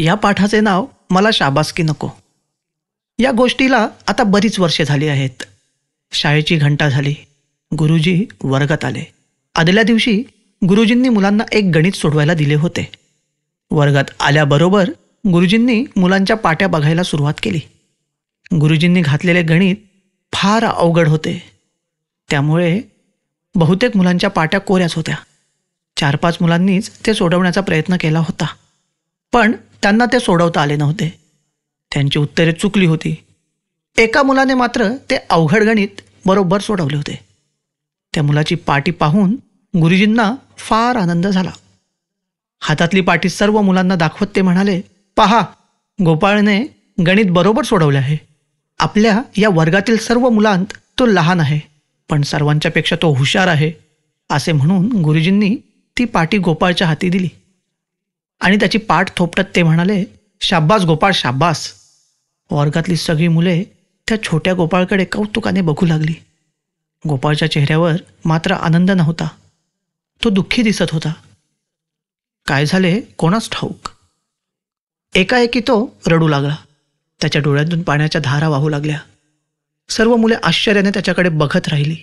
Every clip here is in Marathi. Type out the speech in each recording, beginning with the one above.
या पाठाचे नाव मला शाबासकी नको. या गोष्टीला आता बरीच वर्षे झाली आहेत. शाळेची घंटा झाली. गुरुजी वर्गात आले. आदल्या दिवशी गुरुजींनी मुलांना एक गणित सोडवायला दिले होते. वर्गात आल्याबरोबर गुरुजींनी मुलांच्या पाट्या बघायला सुरुवात केली. गुरुजींनी घातलेले गणित फार अवघड होते. त्यामुळे बहुतेक मुलांच्या पाट्या कोऱ्याच होत्या. 4-5 मुलांनीच ते सोडवण्याचा प्रयत्न केला होता, पण त्यांना ते सोडवता आले नव्हते. त्यांची उत्तरे चुकली होती. एका मुलाने मात्र ते अवघड गणित बरोबर सोडवले होते. त्या मुलाची पाटी पाहून गुरुजींना फार आनंद झाला. हातातली पाटी सर्व मुलांना दाखवत ते म्हणाले, "पहा, गोपाळने गणित बरोबर सोडवले आहे. आपल्या या वर्गातील सर्व मुलांत तो लहान आहे, पण सर्वांच्यापेक्षा तो हुशार आहे." असे म्हणून गुरुजींनी ती पाटी गोपाळच्या हाती दिली आणि त्याची पाठ थोपटत ते म्हणाले, "शाब्बास गोपाळ, शाब्बास." वर्गातली सगळी मुले त्या छोट्या गोपाळकडे कौतुकाने बघू लागली. गोपाळच्या चेहऱ्यावर मात्र आनंद नव्हता. तो दुःखी दिसत होता. काय झाले कोणास ठाऊक. एकाएकी तो रडू लागला. त्याच्या डोळ्यातून पाण्याच्या धारा वाहू लागल्या. सर्व मुले आश्चर्याने त्याच्याकडे बघत राहिली.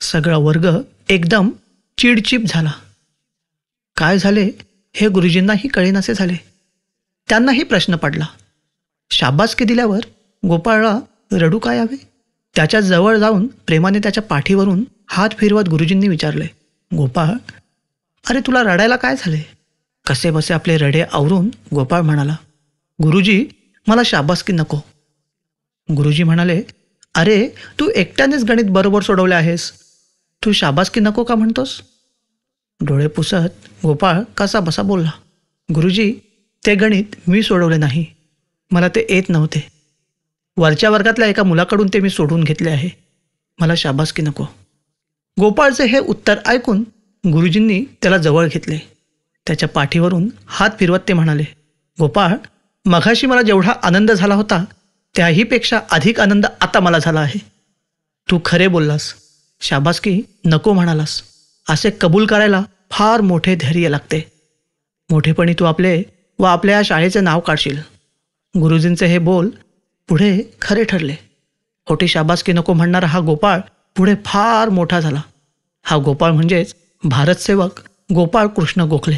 सगळा वर्ग एकदम चिडचिप झाला. काय झाले हे गुरुजींनाही कळेनासे झाले. त्यांनाही प्रश्न पडला. शाबासकी दिल्यावर गोपाळला रडू काय यावे? त्याच्या जवळ जाऊन प्रेमाने त्याच्या पाठीवरून हात फिरवत गुरुजींनी विचारले, "गोपाळ, अरे तुला रडायला काय झाले?" कसे बसे आपले रडे आवरून गोपाळ म्हणाला, "गुरुजी, मला शाबासकी नको." गुरुजी म्हणाले, "अरे तू एकट्यानेच गणित बरोबर सोडवले आहेस. तू शाबासकी नको का म्हणतोस?" डोळे पुसत गोपाळ कसा बसा बोलला, "गुरुजी, ते गणित मी सोडवले नाही. मला ते येत नव्हते. वरच्या वर्गातल्या एका मुलाकडून ते मी सोडवून घेतले आहे. मला शाबासकी नको." गोपाळचे हे उत्तर ऐकून गुरुजींनी त्याला जवळ घेतले. त्याच्या पाठीवरून हात फिरवत ते म्हणाले, "गोपाळ, मघाशी मला जेवढा आनंद झाला होता त्याहीपेक्षा अधिक आनंद आता मला झाला आहे. तू खरे बोललास. शाबासकी नको म्हणालास. असे कबूल करायला फार मोठे धैर्य लागते. मोठेपणी तू आपले व आपल्या या शाळेचे नाव काढशील." गुरुजींचे हे बोल पुढे खरे ठरले. खोटी शाबासकी नको म्हणणारा हा गोपाळ पुढे फार मोठा झाला. हा गोपाळ म्हणजेच भारतसेवक गोपाळ कृष्ण गोखले.